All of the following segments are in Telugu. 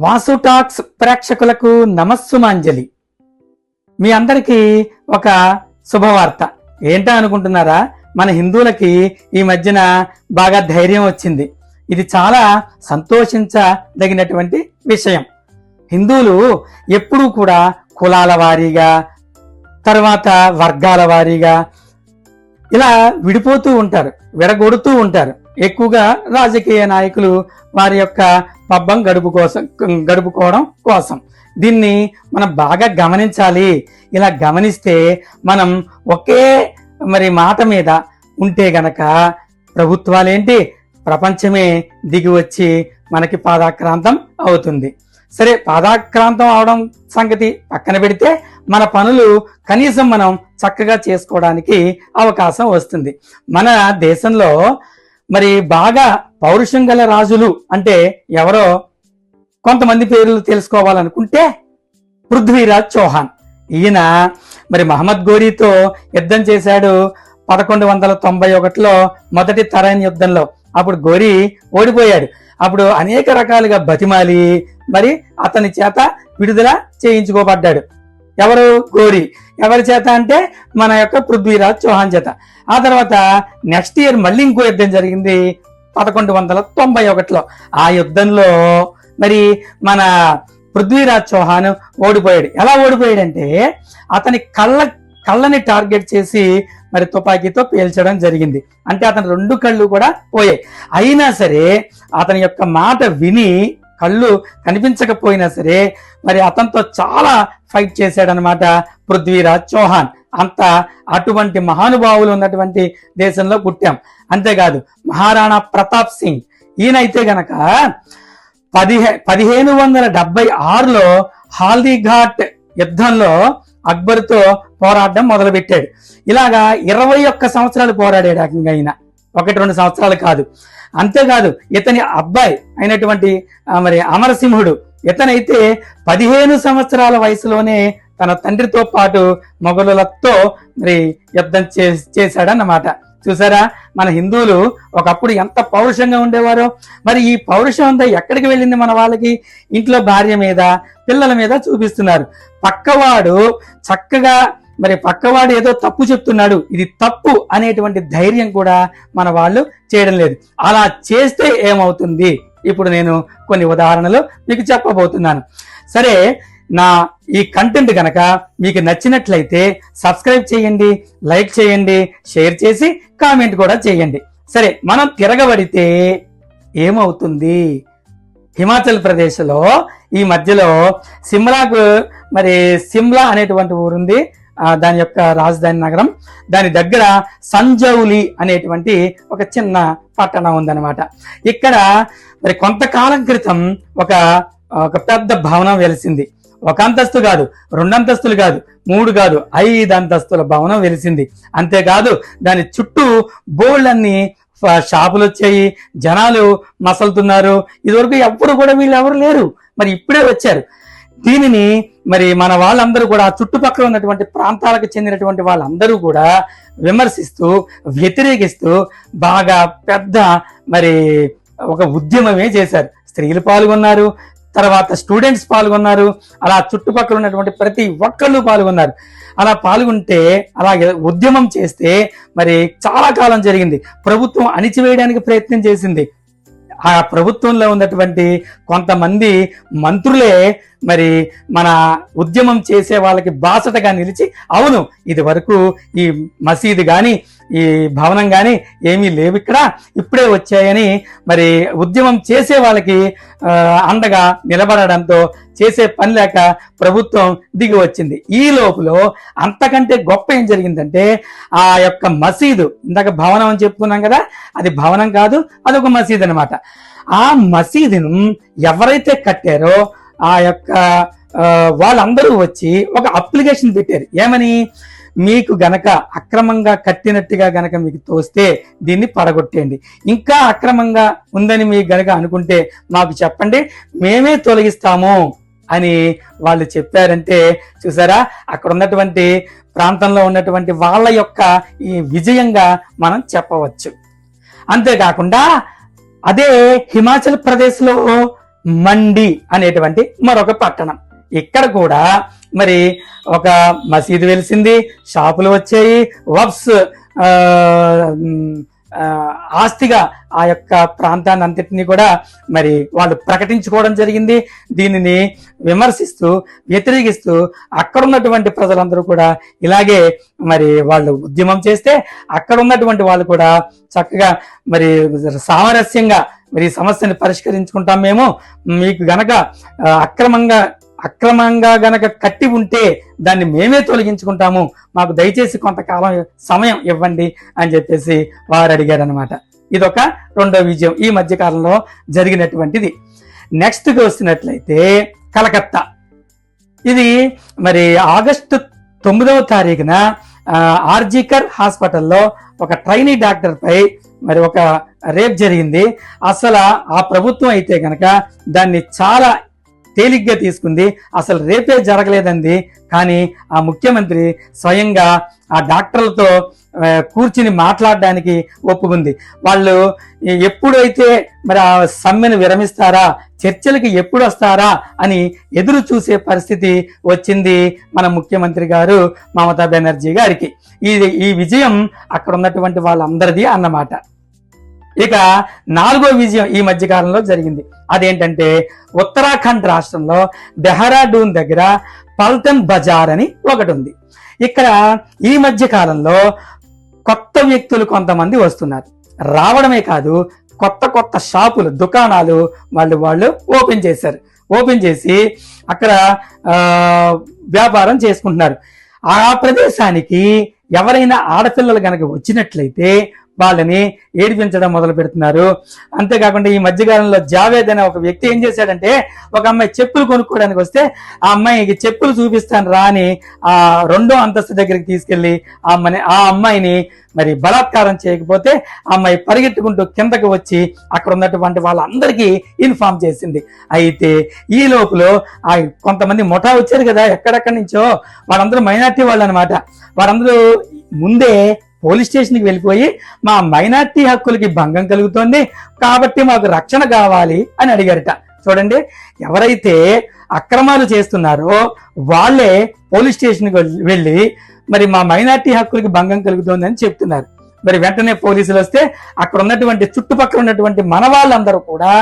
వాసు టాక్స్ ప్రేక్షకులకు నమస్సుమాంజలి. మీ అందరికీ ఒక శుభవార్త. ఏంటో అనుకుంటున్నారా? మన హిందువులకి ఈ మధ్యన బాగా ధైర్యం వచ్చింది. ఇది చాలా సంతోషించదగినటువంటి విషయం. హిందువులు ఎప్పుడూ కూడా కులాల వారీగా, తర్వాత వర్గాల వారీగా ఇలా విడిపోతూ ఉంటారు, విడగొడుతూ ఉంటారు. ఎక్కువగా రాజకీయ నాయకులు వారి యొక్క పబ్బం గడుపుకోవడం కోసం. దీన్ని మనం బాగా గమనించాలి. ఇలా గమనిస్తే మనం ఒకే మాట మీద ఉంటే గనక ప్రభుత్వాలేంటి, ప్రపంచమే దిగి వచ్చి మనకి పాదాక్రాంతం అవుతుంది. సరే, పాదాక్రాంతం అవడం సంగతి పక్కన పెడితే మన పనులు కనీసం మనం చక్కగా చేసుకోవడానికి అవకాశం వస్తుంది. మన దేశంలో బాగా పౌరుషం గల రాజులు అంటే ఎవరో కొంతమంది పేర్లు తెలుసుకోవాలనుకుంటే పృథ్వీరాజ్ చౌహాన్. ఈయన మహమ్మద్ ఘోరీతో యుద్ధం చేశాడు 1191లో మొదటి తరైన్ యుద్ధంలో. అప్పుడు ఘోరీ ఓడిపోయాడు. అప్పుడు అనేక రకాలుగా బతిమాలి అతని చేత విడుదల చేయించుకోబడ్డాడు. ఎవరు? ఘోరీ. ఎవరి చేత అంటే మన యొక్క పృథ్వీరాజ్ చౌహాన్ చేత. ఆ తర్వాత నెక్స్ట్ ఇయర్ మళ్ళీ ఇంకో యుద్ధం జరిగింది 1191లో. ఆ యుద్ధంలో మన పృథ్వీరాజ్ చౌహాన్ ఓడిపోయాడు. ఎలా ఓడిపోయాడంటే అతని కళ్ళని టార్గెట్ చేసి తుపాకీతో పేల్చడం జరిగింది. అంటే అతని 2 కళ్ళు కూడా పోయాయి. అయినా సరే అతని యొక్క మాట విని, కళ్ళు కనిపించకపోయినా సరే అతనితో చాలా ఫైట్ చేశాడనమాట పృథ్వీరాజ్ చౌహాన్. అటువంటి మహానుభావులు ఉన్నటువంటి దేశంలో పుట్టాం. అంతేకాదు మహారాణా ప్రతాప్ సింగ్, ఈయనైతే గనక 1776లో హాల్దీఘాట్ యుద్ధంలో అక్బర్తో పోరాడడం మొదలుపెట్టాడు. ఇలాగా 21 సంవత్సరాలు పోరాడాడు. ఈయన 1-2 సంవత్సరాలు కాదు. అంతేకాదు ఇతని అబ్బాయి అయినటువంటి అమరసింహుడు, ఇతనైతే 15 సంవత్సరాల వయసులోనే తన తండ్రితో పాటు మొఘలులతో యుద్ధం చేశాడన్నమాట. చూసారా, మన హిందువులు ఒకప్పుడు ఎంత పౌరుషంగా ఉండేవారో. ఈ పౌరుషం అంతా ఎక్కడికి వెళ్ళింది? మన వాళ్ళకి ఇంట్లో భార్య మీద, పిల్లల మీద చూపిస్తున్నారు. పక్కవాడు చక్కగా పక్కవాడు ఏదో తప్పు చెప్తున్నాడు, ఇది తప్పు అనేటువంటి ధైర్యం కూడా మన వాళ్ళు చేయడం లేదు. అలా చేస్తే ఏమవుతుంది? ఇప్పుడు నేను కొన్ని ఉదాహరణలు మీకు చెప్పబోతున్నాను. సరే, నా ఈ కంటెంట్ గనక మీకు నచ్చినట్లయితే సబ్స్క్రైబ్ చేయండి, లైక్ చేయండి, షేర్ చేసి కామెంట్ కూడా చేయండి. సరే, మనం తిరగబడితే ఏమవుతుంది? హిమాచల్ ప్రదేశ్లో ఈ మధ్యలో సిమ్లాకు సిమ్లా అనేటువంటి ఊరుంది. దాని యొక్క రాజధాని నగరం. దాని దగ్గర సంజౌలి అనేటువంటి ఒక చిన్న పట్టణం ఉందన్నమాట. ఇక్కడ కొంతకాలం క్రితం ఒక పెద్ద భవనం వెలిసింది. 1 అంతస్తు కాదు, 2 అంతస్తులు కాదు, 3 కాదు, 5 అంతస్తుల భవనం వెలిసింది. అంతేకాదు దాని చుట్టూ బోల్డన్ని షాపులు వచ్చాయి, జనాలు మసలుతున్నారు. ఇదివరకు ఎప్పుడు కూడా వీళ్ళెవరు లేరు, ఇప్పుడే వచ్చారు. దీనిని మన వాళ్ళందరూ కూడా, చుట్టుపక్కల ఉన్నటువంటి ప్రాంతాలకు చెందినటువంటి వాళ్ళందరూ కూడా విమర్శిస్తూ, వ్యతిరేకిస్తూ బాగా పెద్ద ఒక ఉద్యమమే చేశారు. స్త్రీలు పాల్గొన్నారు, తర్వాత స్టూడెంట్స్ పాల్గొన్నారు, అలా చుట్టుపక్కల ఉన్నటువంటి ప్రతి ఒక్కళ్ళు పాల్గొన్నారు. అలా పాల్గొంటే, అలా ఉద్యమం చేస్తే చాలా కాలం జరిగింది. ప్రభుత్వం అణిచివేయడానికి ప్రయత్నం చేసింది. ఆ ప్రభుత్వంలో ఉన్నటువంటి కొంతమంది మంత్రులే మన ఉద్యమం చేసే వాళ్ళకి బాసటగా నిలిచి, అవును ఇది వరకు ఈ మసీదు కానీ ఈ భవనం కానీ ఏమీ లేవు, ఇక్కడ ఇప్పుడే వచ్చాయని ఉద్యమం చేసే వాళ్ళకి అండగా నిలబడడంతో చేసే పని లేక ప్రభుత్వం దిగి వచ్చింది. ఈ లోపల అంతకంటే గొప్ప ఏం జరిగిందంటే, ఆ యొక్క మసీదు, ఇందాక భవనం అని చెప్పుకున్నాం కదా, అది భవనం కాదు, అదొక మసీదు అనమాట. ఆ మసీదును ఎవరైతే కట్టారో ఆ యొక్క వాళ్ళందరూ వచ్చి ఒక అప్లికేషన్ పెట్టారు. ఏమని? మీకు గనక అక్రమంగా కట్టినట్టుగా గనక మీకు తోస్తే దీన్ని పడగొట్టేయండి. ఇంకా అక్రమంగా ఉందని మీకు గనక అనుకుంటే మాకు చెప్పండి, మేమే తొలగిస్తాము అని వాళ్ళు చెప్పారంటే చూసారా, అక్కడ ఉన్నటువంటి ప్రాంతంలో ఉన్నటువంటి వాళ్ళ యొక్క ఈ విజయంగా మనం చెప్పవచ్చు. అంతేకాకుండా అదే హిమాచల్ ప్రదేశ్లో మండి అనేటువంటి మరొక పట్టణం. ఇక్కడ కూడా మరి ఒక మసీదు వెలిసింది, షాపులు వచ్చాయి, వబ్స్ ఆస్తిగా ఆ యొక్క ప్రాంతాన్ని అంతటినీ కూడా మరి వాళ్ళు ప్రకటించుకోవడం జరిగింది. దీనిని విమర్శిస్తూ వ్యతిరేకిస్తూ అక్కడ ఉన్నటువంటి ప్రజలందరూ కూడా ఇలాగే మరి వాళ్ళు ఉద్యమం చేస్తే అక్కడ ఉన్నటువంటి వాళ్ళు కూడా చక్కగా మరి సామరస్యంగా మరి ఈ సమస్యని పరిష్కరించుకుంటాం, మేము మీకు గనక అక్రమంగా గనక కట్టి ఉంటే దాన్ని మేమే తొలగించుకుంటాము, మాకు దయచేసి కొంతకాలం సమయం ఇవ్వండి అని చెప్పేసి వారు అడిగారు అనమాట. ఇదొక రెండో విజయం ఈ మధ్య కాలంలో జరిగినటువంటిది. నెక్స్ట్కి వస్తున్నట్లయితే కలకత్తా. ఇది మరి ఆగస్టు 9వ తారీఖున ఆర్జికర్ హాస్పిటల్లో ఒక ట్రైనీ డాక్టర్ పై మరి ఒక రేప్ జరిగింది. అసలు ఆ ప్రభుత్వం అయితే గనక దాన్ని చాలా తేలిగ్గా తీసుకుంది, అసలు రేపే జరగలేదంది. కానీ ఆ ముఖ్యమంత్రి స్వయంగా ఆ డాక్టర్లతో కూర్చుని మాట్లాడడానికి ఒప్పుకుంది. వాళ్ళు ఎప్పుడైతే మరి ఆ సమ్మెను విరమిస్తారా, చర్చలకి ఎప్పుడు వస్తారా అని ఎదురు చూసే పరిస్థితి వచ్చింది మన ముఖ్యమంత్రి గారు మమతా బెనర్జీ గారికి. ఈ విజయం అక్కడ ఉన్నటువంటి వాళ్ళందరిది అన్నమాట. ఇక 4వ విజయం ఈ మధ్య కాలంలో జరిగింది. అదేంటంటే ఉత్తరాఖండ్ రాష్ట్రంలో డెహ్రాడూన్ దగ్గర పల్టన్ బజార్ అని ఒకటి ఉంది. ఇక్కడ ఈ మధ్య కాలంలో కొత్త వ్యక్తులు కొంతమంది వస్తున్నారు. రావడమే కాదు, కొత్త షాపులు, దుకాణాలు వాళ్ళు ఓపెన్ చేశారు. ఓపెన్ చేసి అక్కడ వ్యాపారం చేసుకుంటున్నారు. ఆ ప్రదేశానికి ఎవరైనా ఆడపిల్లలు కనుక వచ్చినట్లయితే వాళ్ళని ఏడిపించడం మొదలు పెడుతున్నారు. అంతేకాకుండా ఈ మధ్యకాలంలో జావేద్ అనే ఒక వ్యక్తి ఏం చేశాడంటే, ఒక అమ్మాయి చెప్పులు కొనుక్కోవడానికి వస్తే ఆ అమ్మాయికి చెప్పులు చూపిస్తాను రా అని ఆ 2వ అంతస్తు దగ్గరికి తీసుకెళ్లి ఆ అమ్మాయిని మరి బలాత్కారం చేయకపోతే ఆ అమ్మాయి పరిగెట్టుకుంటూ కిందకి వచ్చి అక్కడ ఉన్నటువంటి వాళ్ళందరికీ ఇన్ఫార్మ్ చేసింది. అయితే ఈ లోపల ఆ కొంతమంది ముఠా వచ్చారు కదా ఎక్కడెక్కడి నుంచో, వాళ్ళందరూ మైనార్టీ వాళ్ళు అనమాట. వారందరూ ముందే పోలీస్ స్టేషన్కి వెళ్ళిపోయి మా మైనార్టీ హక్కులకి భంగం కలుగుతోంది కాబట్టి మాకు రక్షణ కావాలి అని అడిగారట. చూడండి, ఎవరైతే అక్రమాలు చేస్తున్నారో వాళ్ళే పోలీస్ స్టేషన్కి వెళ్ళి మరి మా మైనార్టీ హక్కులకి భంగం కలుగుతోంది అని చెప్తున్నారు. మరి వెంటనే పోలీసులు వస్తే అక్కడ ఉన్నటువంటి చుట్టుపక్కల ఉన్నటువంటి మన వాళ్ళందరూ కూడా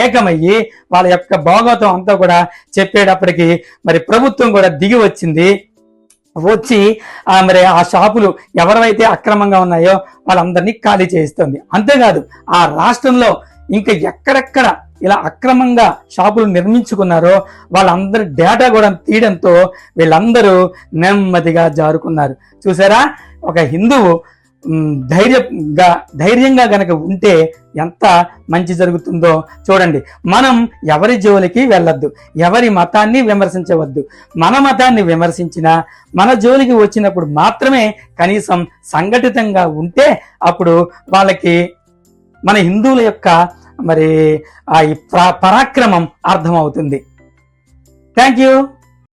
ఏకమయ్యి వాళ్ళ యొక్క భాగవతం అంతా కూడా చెప్పేటప్పటికి మరి ప్రభుత్వం కూడా దిగి వచ్చి మరి ఆ షాపులు ఎవరైతే అక్రమంగా ఉన్నాయో వాళ్ళందరినీ ఖాళీ చేయిస్తుంది. అంతేకాదు ఆ రాష్ట్రంలో ఇంకా ఎక్కడెక్కడ ఇలా అక్రమంగా షాపులు నిర్మించుకున్నారో వాళ్ళందరి డేటా కూడా తీయడంతో వీళ్ళందరూ నెమ్మదిగా జారుకున్నారు. చూసారా, ఒక హిందువు ధైర్యంగా గనక ఉంటే ఎంత మంచి జరుగుతుందో చూడండి. మనం ఎవరి జోలికి వెళ్ళొద్దు, ఎవరి మతాన్ని విమర్శించవద్దు. మన మతాన్ని విమర్శించినా మన జోలికి వచ్చినప్పుడు మాత్రమే కనీసం సంఘటితంగా ఉంటే అప్పుడు వాళ్ళకి మన హిందువుల యొక్క మరి ఆ పరాక్రమం అర్థమవుతుంది. Thank you.